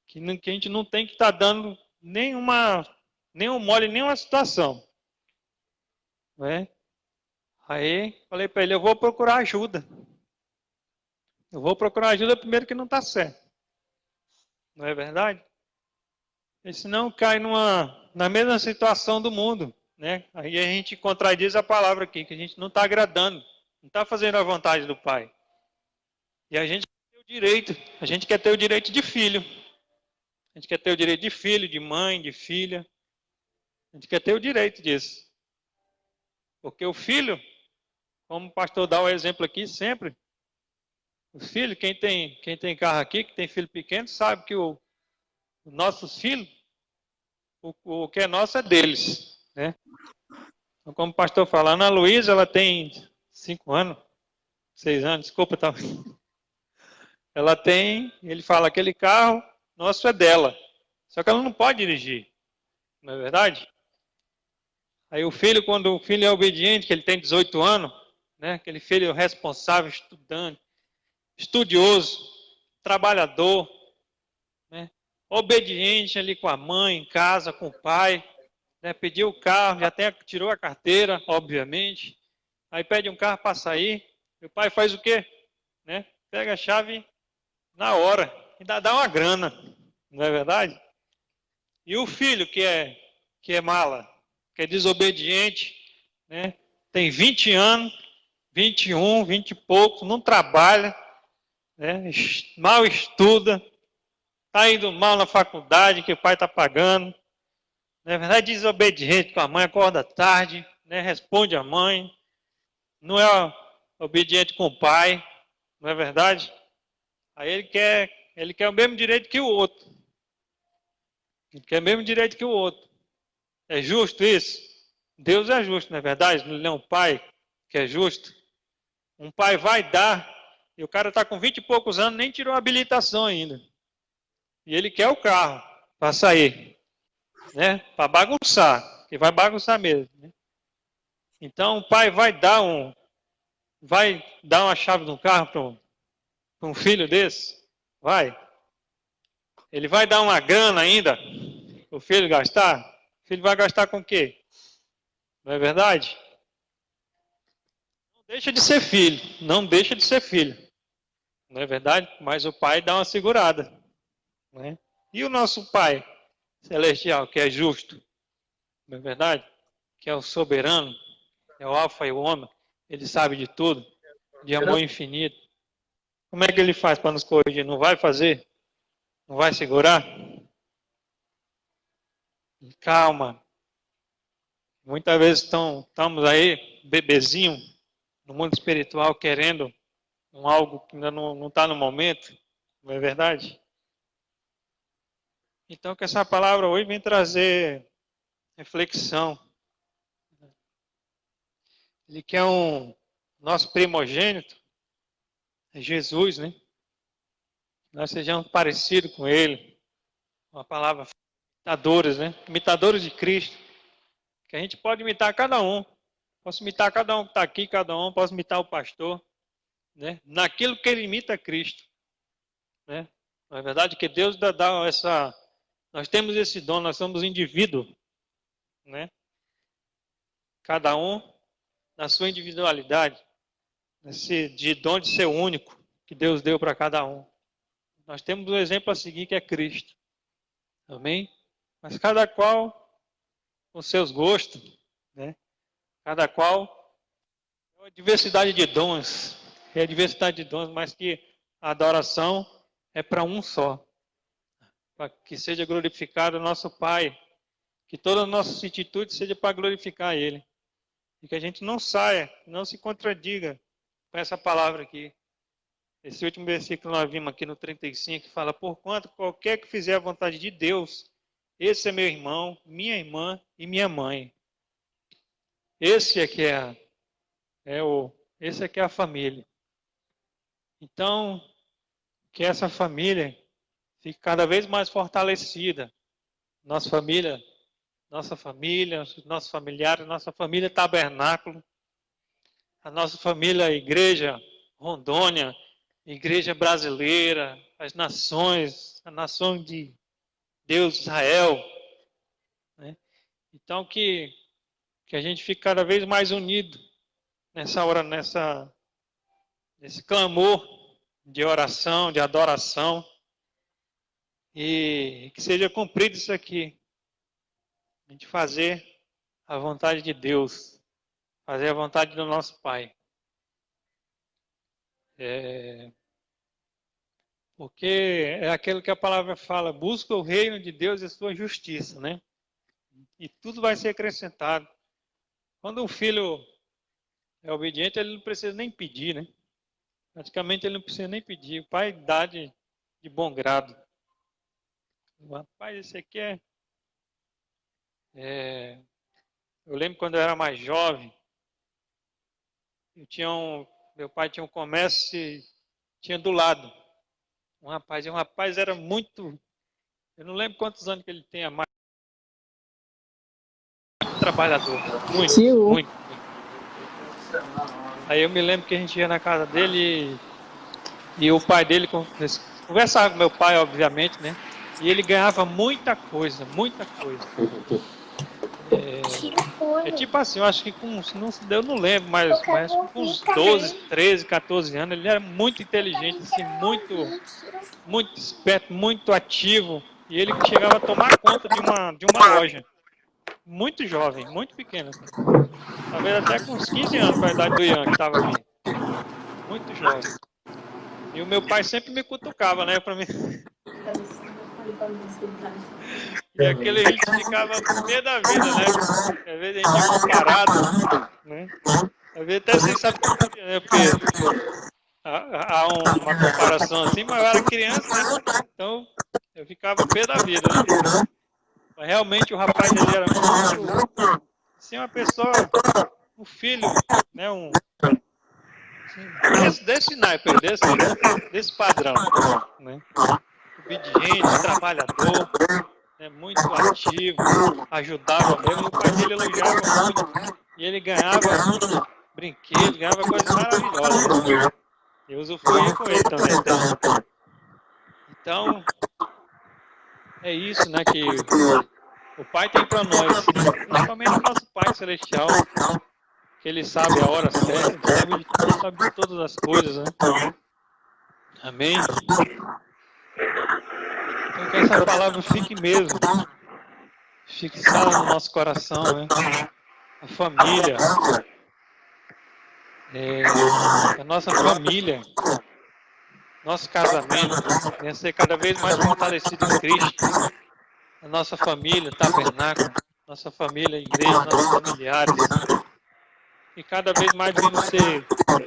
Que a gente não tem que estar dando nenhum mole, nenhuma situação. Né? Aí falei para ele, eu vou procurar ajuda. Eu vou procurar ajuda primeiro que não está certo. Não é verdade? E senão cai na mesma situação do mundo. Né? Aí a gente contradiz a palavra aqui, que a gente não está agradando, não está fazendo a vontade do Pai. E a gente quer ter o direito, a gente quer ter o direito de filho. A gente quer ter o direito de filho, de mãe, de filha. A gente quer ter o direito disso. Porque o filho, como o pastor dá o exemplo aqui sempre, os filhos, quem tem carro aqui, que tem filho pequeno, sabe que os nossos filhos, o que é nosso é deles. Né? Então, como o pastor fala, a Ana Luísa, ela tem 5 anos, 6 anos, desculpa, tá? Ela tem, ele fala, aquele carro nosso é dela. Só que ela não pode dirigir, não é verdade? Aí o filho, quando o filho é obediente, que ele tem 18 anos, né? Aquele filho responsável, estudante, estudioso, trabalhador, né? Obediente ali com a mãe, em casa, com o pai, né? Pediu o carro, já até tirou a carteira, obviamente. Aí pede um carro para sair, e o pai faz o quê? Né? Pega a chave na hora, ainda dá uma grana, não é verdade? E o filho que é mala, que é desobediente, né? Tem 20 anos, 21, 20 e poucos, não trabalha, né? Mal estuda, está indo mal na faculdade que o pai está pagando, na verdade desobediente com a mãe, acorda tarde, né? Responde à mãe, não é obediente com o pai, não é verdade? Aí ele quer o mesmo direito que o outro. Ele quer o mesmo direito que o outro. É justo isso? Deus é justo, não é verdade? Não é um pai que é justo? Um pai vai dar, e o cara está com 20 e poucos anos, nem tirou a habilitação ainda. E ele quer o carro para sair, né? Para bagunçar, que vai bagunçar mesmo. Né? Então o pai vai dar uma chave do carro para um filho desse? Vai. Ele vai dar uma grana ainda, o filho gastar? O filho vai gastar com o quê? Não é verdade? Não deixa de ser filho, não deixa de ser filho. Não é verdade? Mas o pai dá uma segurada. Né? E o nosso Pai Celestial, que é justo, não é verdade? Que é o soberano, é o alfa e o ômega, ele sabe de tudo, de amor infinito. Como é que ele faz para nos corrigir? Não vai fazer? Não vai segurar? Calma. Muitas vezes estamos aí, bebezinho, no mundo espiritual, querendo algo que ainda não está no momento, não é verdade? Então, que essa palavra hoje vem trazer reflexão. Ele quer nosso primogênito, Jesus, né? Nós sejamos parecidos com Ele. Uma palavra, imitadores, né? Imitadores de Cristo. Que a gente pode imitar cada um. Posso imitar cada um que está aqui, cada um. Posso imitar o pastor, né? Naquilo que ele imita Cristo, né? Não é verdade que Deus dá essa... Nós temos esse dom, nós somos indivíduos, né? Cada um na sua individualidade, de dom de ser único que Deus deu para cada um. Nós temos um exemplo a seguir que é Cristo. Amém? Mas cada qual com seus gostos, né? Cada qual é uma diversidade de dons, mas que a adoração é para um só. Para que seja glorificado o nosso Pai, que todas as nossas atitudes sejam para glorificar Ele. E que a gente não saia, não se contradiga com essa palavra aqui. Esse último versículo nós vimos aqui no 35, que fala: porquanto qualquer que fizer a vontade de Deus, esse é meu irmão, minha irmã e minha mãe. Esse aqui esse aqui é a família. Então, que essa família fique cada vez mais fortalecida. Nossos familiares, nossos familiares, nossa família tabernáculo, a nossa família igreja Rondônia, igreja brasileira, as nações, a nação de Deus, Israel, né? Então que a gente fique cada vez mais unido nessa hora, nesse clamor de oração, de adoração, e que seja cumprido isso aqui, a gente fazer a vontade de Deus, fazer a vontade do nosso Pai. Porque é aquilo que a palavra fala: busca o reino de Deus e a sua justiça, né? E tudo vai ser acrescentado. Quando um filho é obediente, ele não precisa nem pedir, né? Praticamente ele não precisa nem pedir. O pai dá de bom grado. Rapaz, esse aqui eu lembro quando eu era mais jovem, meu pai tinha um comércio e tinha do lado um rapaz. E um rapaz era muito... Eu não lembro quantos anos que ele tem, mais trabalhador. Muito. Aí eu me lembro que a gente ia na casa dele e o pai dele conversava com meu pai, obviamente, né? E ele ganhava muita coisa. Tipo assim, eu acho que eu não lembro, mas com uns 12, 13, 14 anos, ele era muito inteligente, assim, muito esperto, muito ativo. E ele chegava a tomar conta de uma loja. Muito jovem, muito pequeno. Talvez até com uns 15 anos, para a idade do Ian, que estava aqui. Muito jovem. E o meu pai sempre me cutucava, né, para mim. E aquele a gente ficava no meio da vida, né? Às vezes a gente ia comparado, né? Às vezes até sem saber, né? Porque há uma comparação assim, mas eu era criança, né? Então eu ficava pé da vida, né? Mas realmente o rapaz ele era muito, assim, uma pessoa, um filho, né? Desse naipe, desse padrão, né? Obediente, trabalhador, né? Muito ativo, ajudava mesmo. E o pai dele elogiava muito. E ele ganhava brinquedos, ganhava coisas maravilhosas, né? Eu usufruía com ele também. Então, é isso, né, que o Pai tem para nós, principalmente o nosso Pai Celestial, que Ele sabe a hora certa, Ele sabe de todas as coisas, né? Amém? Então que essa palavra fique mesmo, fixada no nosso coração, né? A família, a nossa família, nosso casamento, venha ser cada vez mais fortalecido em Cristo. A nossa família, tabernáculo, nossa família, igreja, nossos familiares. E cada vez mais devemos ser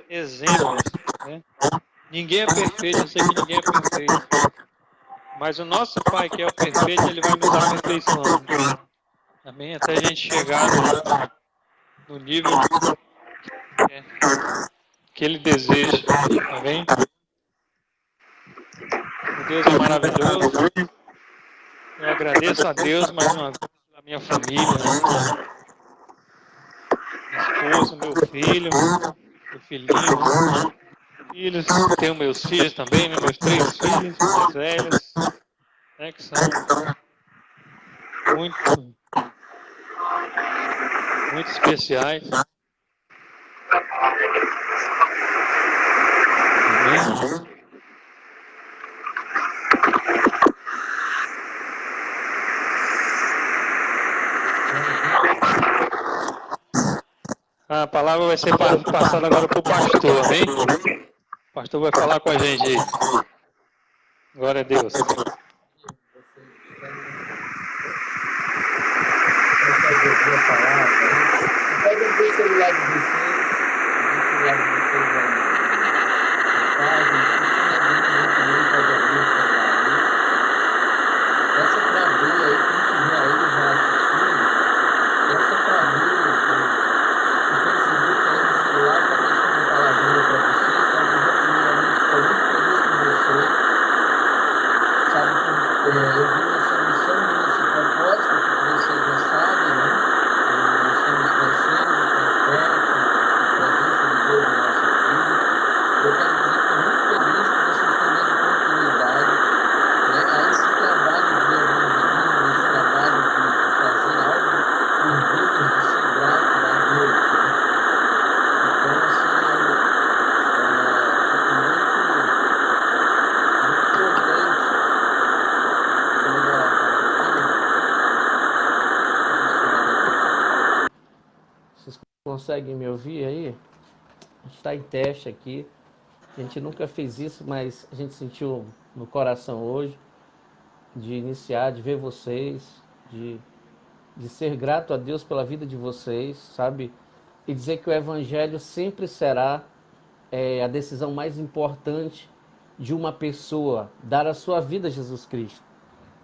exemplos, né? Ninguém é perfeito, eu sei que ninguém é perfeito. Mas o nosso Pai, que é o perfeito, Ele vai nos aperfeiçoando. Amém? Até a gente chegar no nível que Ele deseja. Amém? Deus é maravilhoso. Eu agradeço a Deus mais uma vez pela minha família, né? Minha esposa, meu filho, meu filhos. Tenho meus filhos também, né? Meus 3 filhos mais velhos, né? Que são muito, muito especiais. Amém? A palavra vai ser passada agora para o pastor, amém? O pastor vai falar com a gente aí. Glória a Deus. Pega o celular de vocês, o celular de vocês aí. Essa pra abrir aí, quem tiver aí já assistindo, essa pra abrir o Facebook aí no celular, tá deixando uma palavrinha pra você, então eu primeiramente estou muito feliz com você, sabe que eu vi nessa missão, nesse propósito, que vocês já sabem, né? Nós estamos vencendo com fé, com a presença de Deus na nossa vida. Eu quero dizer que estou muito feliz que vocês estão dando continuidade, né, a esse trabalho de evangelismo, esse trabalho de fazer algo por Deus, de ser grato a Deus. Né? Então, assim, eu fico muito contente pela. Vocês conseguem me ouvir aí? A gente está em teste aqui. A gente nunca fez isso, mas a gente sentiu no coração hoje de iniciar, de ver vocês, de ser grato a Deus pela vida de vocês, sabe? E dizer que o Evangelho sempre será a decisão mais importante de uma pessoa, dar a sua vida a Jesus Cristo.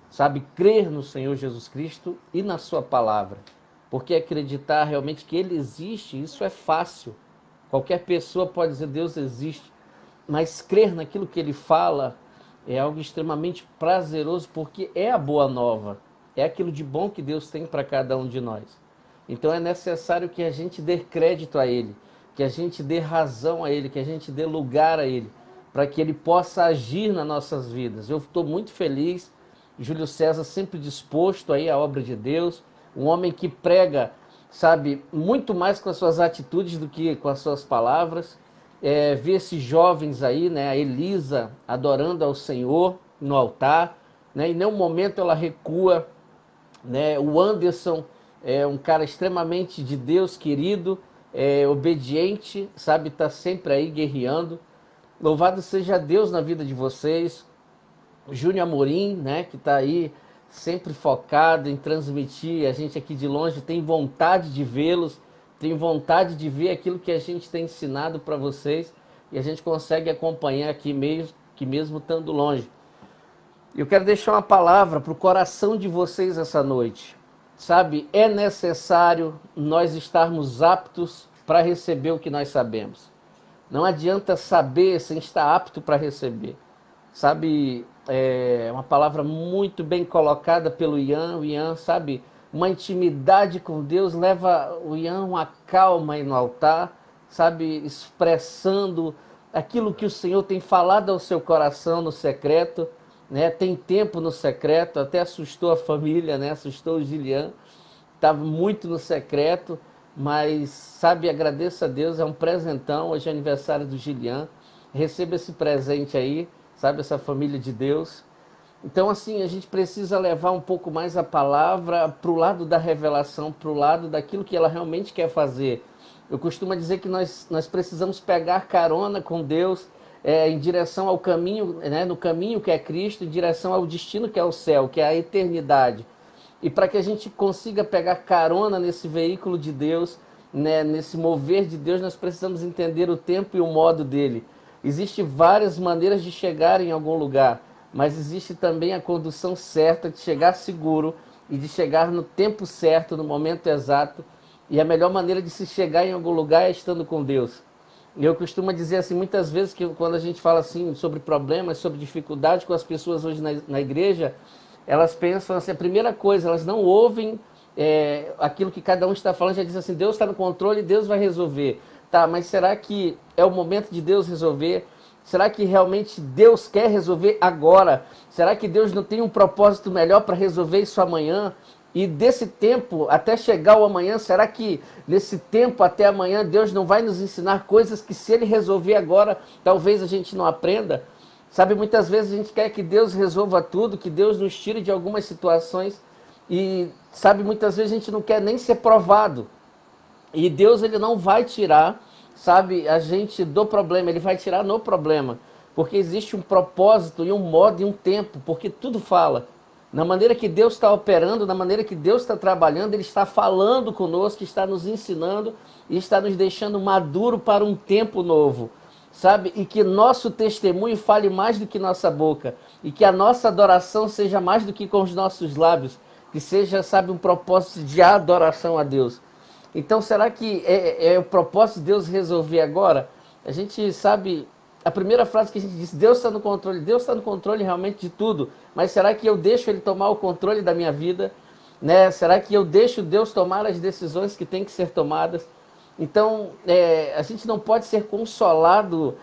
Sabe? Crer no Senhor Jesus Cristo e na sua palavra. Porque acreditar realmente que Ele existe, isso é fácil. Qualquer pessoa pode dizer Deus existe. Mas crer naquilo que Ele fala é algo extremamente prazeroso, porque é a boa nova. É aquilo de bom que Deus tem para cada um de nós. Então é necessário que a gente dê crédito a Ele, que a gente dê razão a Ele, que a gente dê lugar a Ele, para que Ele possa agir nas nossas vidas. Eu estou muito feliz, Júlio César sempre disposto aí à obra de Deus, um homem que prega, sabe, muito mais com as suas atitudes do que com as suas palavras. Ver esses jovens aí, né, a Elisa adorando ao Senhor no altar, né, em nenhum momento ela recua, né, o Anderson é um cara extremamente de Deus, querido, obediente, sabe, está sempre aí guerreando. Louvado seja Deus na vida de vocês. O Júnior Amorim, né, que está aí sempre focado em transmitir, a gente aqui de longe tem vontade de vê-los, tem vontade de ver aquilo que a gente tem ensinado para vocês e a gente consegue acompanhar aqui mesmo estando longe. Eu quero deixar uma palavra para o coração de vocês essa noite. Sabe, é necessário nós estarmos aptos para receber o que nós sabemos. Não adianta saber sem estar apto para receber. Sabe, é uma palavra muito bem colocada pelo Ian. O Ian, sabe, uma intimidade com Deus leva o Ian uma calma aí no altar, sabe, expressando aquilo que o Senhor tem falado ao seu coração no secreto, né? Tem tempo no secreto, até assustou a família, né? Assustou o Gilian, estava muito no secreto, mas, sabe, agradeço a Deus, é um presentão, hoje é aniversário do Gilian, receba esse presente aí, sabe, essa família de Deus. Então, assim, a gente precisa levar um pouco mais a palavra para o lado da revelação, para o lado daquilo que ela realmente quer fazer. Eu costumo dizer que nós precisamos pegar carona com Deus em direção ao caminho, né, no caminho que é Cristo, em direção ao destino que é o céu, que é a eternidade. E para que a gente consiga pegar carona nesse veículo de Deus, né, nesse mover de Deus, nós precisamos entender o tempo e o modo dele. Existem várias maneiras de chegar em algum lugar, mas existe também a condução certa de chegar seguro e de chegar no tempo certo, no momento exato. E a melhor maneira de se chegar em algum lugar é estando com Deus. Eu costumo dizer assim, muitas vezes, que quando a gente fala assim sobre problemas, sobre dificuldade com as pessoas hoje na igreja, elas pensam assim, a primeira coisa, elas não ouvem aquilo que cada um está falando, já diz assim, Deus está no controle, Deus vai resolver. Tá, mas será que é o momento de Deus resolver? Será que realmente Deus quer resolver agora? Será que Deus não tem um propósito melhor para resolver isso amanhã? E desse tempo até chegar o amanhã, será que nesse tempo até amanhã Deus não vai nos ensinar coisas que, se Ele resolver agora, talvez a gente não aprenda? Sabe, muitas vezes a gente quer que Deus resolva tudo, que Deus nos tire de algumas situações. E, sabe, muitas vezes a gente não quer nem ser provado. E Deus, Ele não vai tirar, sabe, a gente do problema, Ele vai tirar no problema. Porque existe um propósito e um modo e um tempo, porque tudo fala. Na maneira que Deus está operando, na maneira que Deus está trabalhando, Ele está falando conosco, está nos ensinando e está nos deixando maduro para um tempo novo, sabe? E que nosso testemunho fale mais do que nossa boca, e que a nossa adoração seja mais do que com os nossos lábios, que seja, sabe, um propósito de adoração a Deus. Então, será que é o propósito de Deus resolver agora? A gente sabe... A primeira frase que a gente diz, Deus está no controle realmente de tudo, mas será que eu deixo Ele tomar o controle da minha vida? Né? Será que eu deixo Deus tomar as decisões que têm que ser tomadas? Então, a gente não pode ser consolado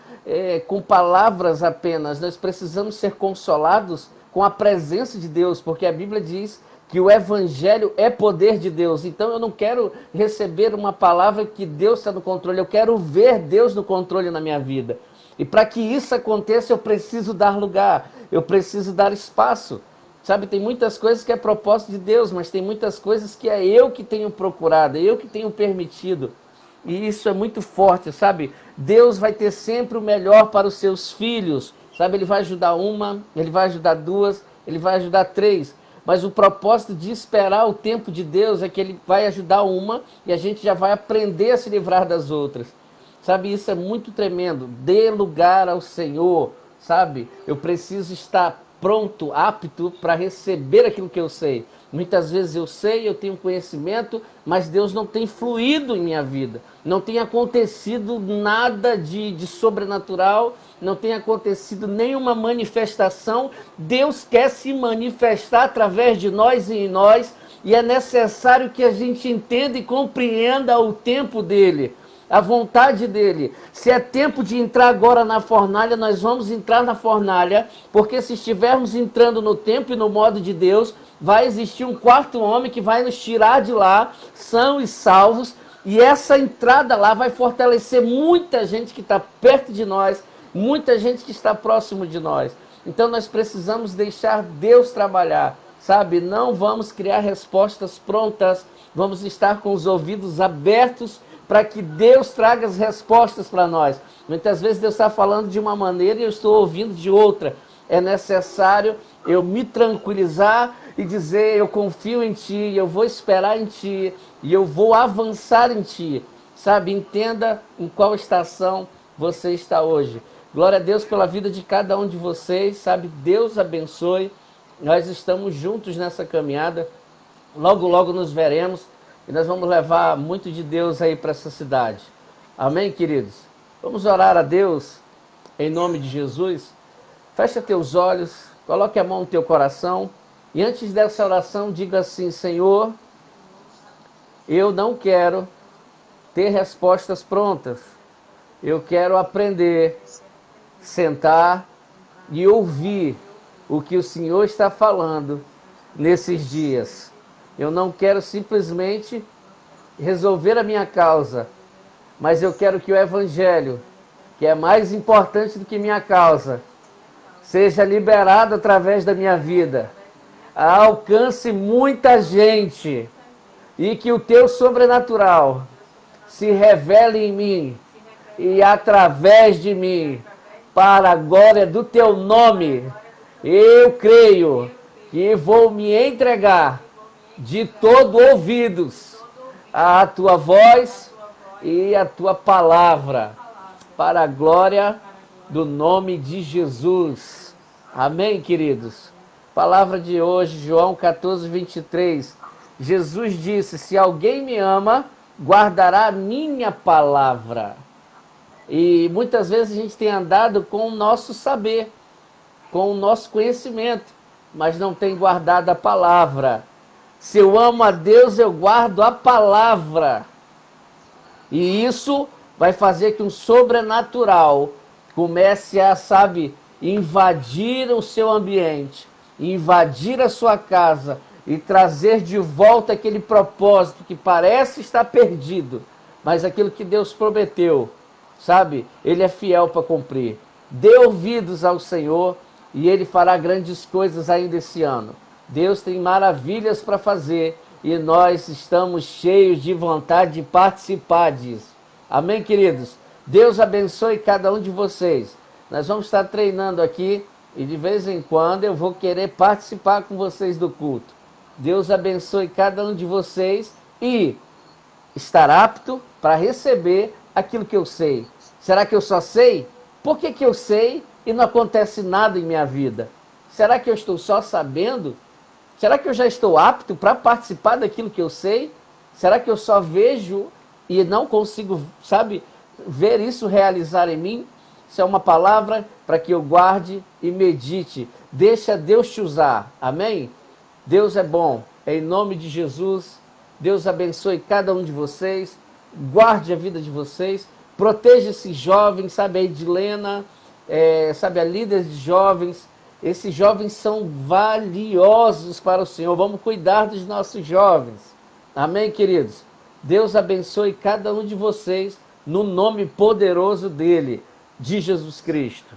com palavras apenas, nós precisamos ser consolados com a presença de Deus, porque a Bíblia diz que o Evangelho é poder de Deus. Então eu não quero receber uma palavra que Deus está no controle, eu quero ver Deus no controle na minha vida. E para que isso aconteça, eu preciso dar lugar, eu preciso dar espaço. Sabe, tem muitas coisas que é propósito de Deus, mas tem muitas coisas que é eu que tenho procurado, é eu que tenho permitido. E isso é muito forte, sabe? Deus vai ter sempre o melhor para os seus filhos. Sabe, Ele vai ajudar uma, Ele vai ajudar duas, Ele vai ajudar três. Mas o propósito de esperar o tempo de Deus é que Ele vai ajudar uma e a gente já vai aprender a se livrar das outras. Sabe, isso é muito tremendo. Dê lugar ao Senhor, sabe? Eu preciso estar pronto, apto para receber aquilo que eu sei. Muitas vezes eu sei, eu tenho conhecimento, mas Deus não tem fluído em minha vida. Não tem acontecido nada de sobrenatural, não tem acontecido nenhuma manifestação. Deus quer se manifestar através de nós e em nós, e é necessário que a gente entenda e compreenda o tempo dele, a vontade dele. Se é tempo de entrar agora na fornalha, nós vamos entrar na fornalha, porque se estivermos entrando no tempo e no modo de Deus, vai existir um quarto homem que vai nos tirar de lá, são e salvos, e essa entrada lá vai fortalecer muita gente que está perto de nós, muita gente que está próximo de nós. Então nós precisamos deixar Deus trabalhar, sabe? Não vamos criar respostas prontas, vamos estar com os ouvidos abertos para que Deus traga as respostas para nós. Muitas vezes Deus está falando de uma maneira e eu estou ouvindo de outra. É necessário eu me tranquilizar e dizer, eu confio em Ti, eu vou esperar em Ti, e eu vou avançar em Ti. Sabe, entenda em qual estação você está hoje. Glória a Deus pela vida de cada um de vocês, sabe, Deus abençoe. Nós estamos juntos nessa caminhada, logo, logo nos veremos. E nós vamos levar muito de Deus aí para essa cidade. Amém, queridos? Vamos orar a Deus em nome de Jesus. Fecha teus olhos, coloque a mão no teu coração. E antes dessa oração, diga assim, Senhor, eu não quero ter respostas prontas. Eu quero aprender, sentar e ouvir o que o Senhor está falando nesses dias. Eu não quero simplesmente resolver a minha causa, mas eu quero que o Evangelho, que é mais importante do que minha causa, seja liberado através da minha vida, alcance muita gente e que o Teu sobrenatural se revele em mim e através de mim, para a glória do Teu nome. Eu creio que vou me entregar de todo ouvidos à Tua voz e à Tua palavra, para a glória do nome de Jesus. Amém, queridos? Palavra de hoje, João 14, 23. Jesus disse, se alguém me ama, guardará a minha palavra. E muitas vezes a gente tem andado com o nosso saber, com o nosso conhecimento, mas não tem guardado a palavra. Se eu amo a Deus, eu guardo a palavra. E isso vai fazer que um sobrenatural comece a, invadir o seu ambiente, invadir a sua casa e trazer de volta aquele propósito que parece estar perdido, mas aquilo que Deus prometeu, Ele é fiel para cumprir. Dê ouvidos ao Senhor e Ele fará grandes coisas ainda esse ano. Deus tem maravilhas para fazer e nós estamos cheios de vontade de participar disso. Amém, queridos? Deus abençoe cada um de vocês. Nós vamos estar treinando aqui e de vez em quando eu vou querer participar com vocês do culto. Deus abençoe cada um de vocês e estar apto para receber aquilo que eu sei. Será que eu só sei? Por que eu sei e não acontece nada em minha vida? Será que eu estou só sabendo? Será que eu já estou apto para participar daquilo que eu sei? Será que eu só vejo e não consigo, ver isso realizar em mim? Isso é uma palavra para que eu guarde e medite. Deixa Deus te usar. Amém? Deus é bom. Em nome de Jesus, Deus abençoe cada um de vocês. Guarde a vida de vocês. Proteja esses jovens, a Edilena, a líder de jovens. Esses jovens são valiosos para o Senhor. Vamos cuidar dos nossos jovens. Amém, queridos? Deus abençoe cada um de vocês no nome poderoso dele, de Jesus Cristo.